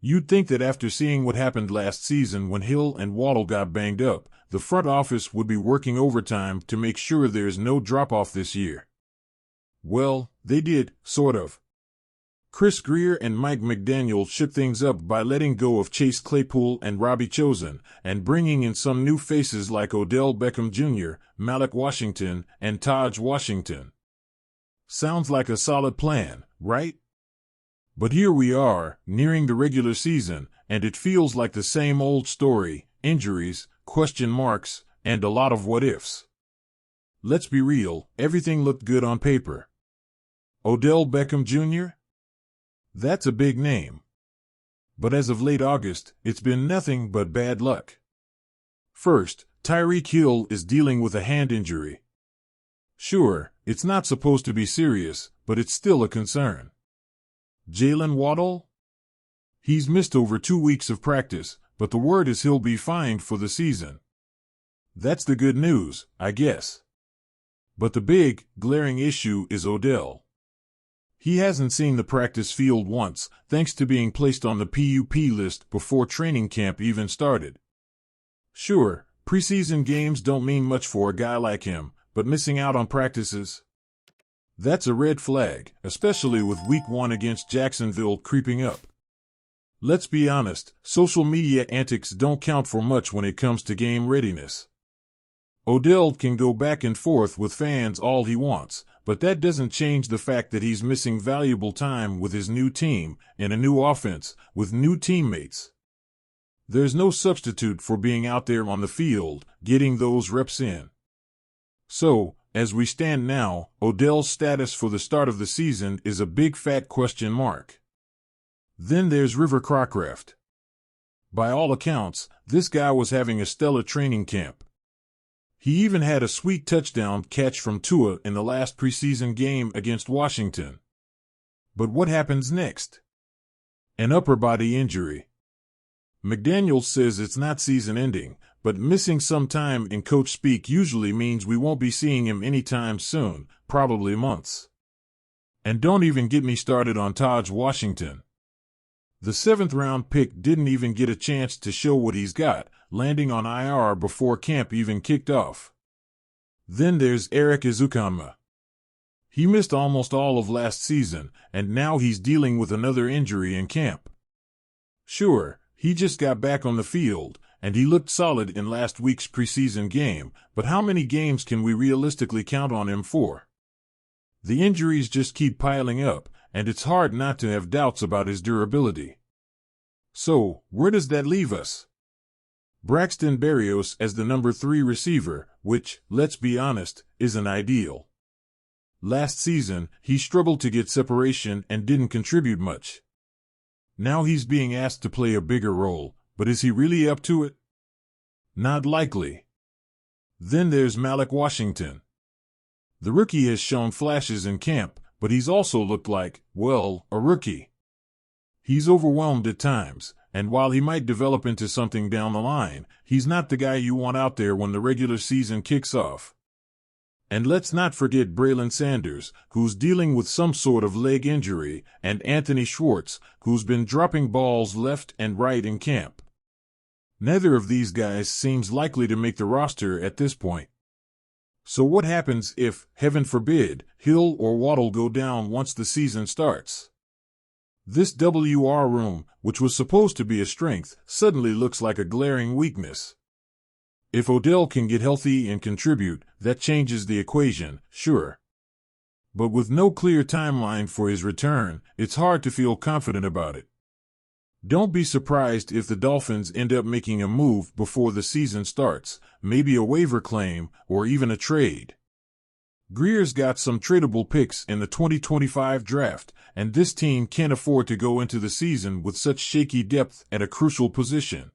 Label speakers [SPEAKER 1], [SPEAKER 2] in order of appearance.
[SPEAKER 1] You'd think that after seeing what happened last season when Hill and Waddle got banged up, the front office would be working overtime to make sure there's no drop-off this year. Well, they did, sort of. Chris Grier and Mike McDaniel shook things up by letting go of Chase Claypool and Robbie Chosen and bringing in some new faces like Odell Beckham Jr., Malik Washington, and Taj Washington. Sounds like a solid plan, right? But here we are, nearing the regular season, and it feels like the same old story: injuries, question marks, and a lot of what-ifs. Let's be real, everything looked good on paper. Odell Beckham Jr.? That's a big name. But as of late August, it's been nothing but bad luck. First, Tyreek Hill is dealing with a hand injury. Sure, it's not supposed to be serious, but it's still a concern. Jalen Waddle? He's missed over 2 weeks of practice, but the word is he'll be fine for the season. That's the good news, I guess. But the big, glaring issue is Odell. He hasn't seen the practice field once, thanks to being placed on the PUP list before training camp even started. Sure, preseason games don't mean much for a guy like him, but missing out on practices? That's a red flag, especially with Week 1 against Jacksonville creeping up. Let's be honest, social media antics don't count for much when it comes to game readiness. Odell can go back and forth with fans all he wants, but that doesn't change the fact that he's missing valuable time with his new team, in a new offense, with new teammates. There's no substitute for being out there on the field, getting those reps in. So, as we stand now, Odell's status for the start of the season is a big fat question mark. Then there's River Crocraft. By all accounts, this guy was having a stellar training camp. He even had a sweet touchdown catch from Tua in the last preseason game against Washington. But what happens next? An upper body injury. McDaniel says it's not season-ending, but missing some time in coach speak usually means we won't be seeing him anytime soon, probably months. And don't even get me started on Taj Washington. The 7th-round pick didn't even get a chance to show what he's got, landing on IR before camp even kicked off. Then there's Eric Ezukanma. He missed almost all of last season, and now he's dealing with another injury in camp. Sure, he just got back on the field, and he looked solid in last week's preseason game, but how many games can we realistically count on him for? The injuries just keep piling up, and it's hard not to have doubts about his durability. So, where does that leave us? Braxton Berrios as the number 3 receiver, which, let's be honest, isn't ideal. Last season, he struggled to get separation and didn't contribute much. Now he's being asked to play a bigger role, but is he really up to it? Not likely. Then there's Malik Washington. The rookie has shown flashes in camp, but he's also looked like, well, a rookie. He's overwhelmed at times, and while he might develop into something down the line, he's not the guy you want out there when the regular season kicks off. And let's not forget Braylon Sanders, who's dealing with some sort of leg injury, and Anthony Schwartz, who's been dropping balls left and right in camp. Neither of these guys seems likely to make the roster at this point. So what happens if, heaven forbid, Hill or Waddle go down once the season starts? This WR room, which was supposed to be a strength, suddenly looks like a glaring weakness. If Odell can get healthy and contribute, that changes the equation, sure. But with no clear timeline for his return, it's hard to feel confident about it. Don't be surprised if the Dolphins end up making a move before the season starts, maybe a waiver claim or even a trade. Grier's got some tradable picks in the 2025 draft, and this team can't afford to go into the season with such shaky depth at a crucial position.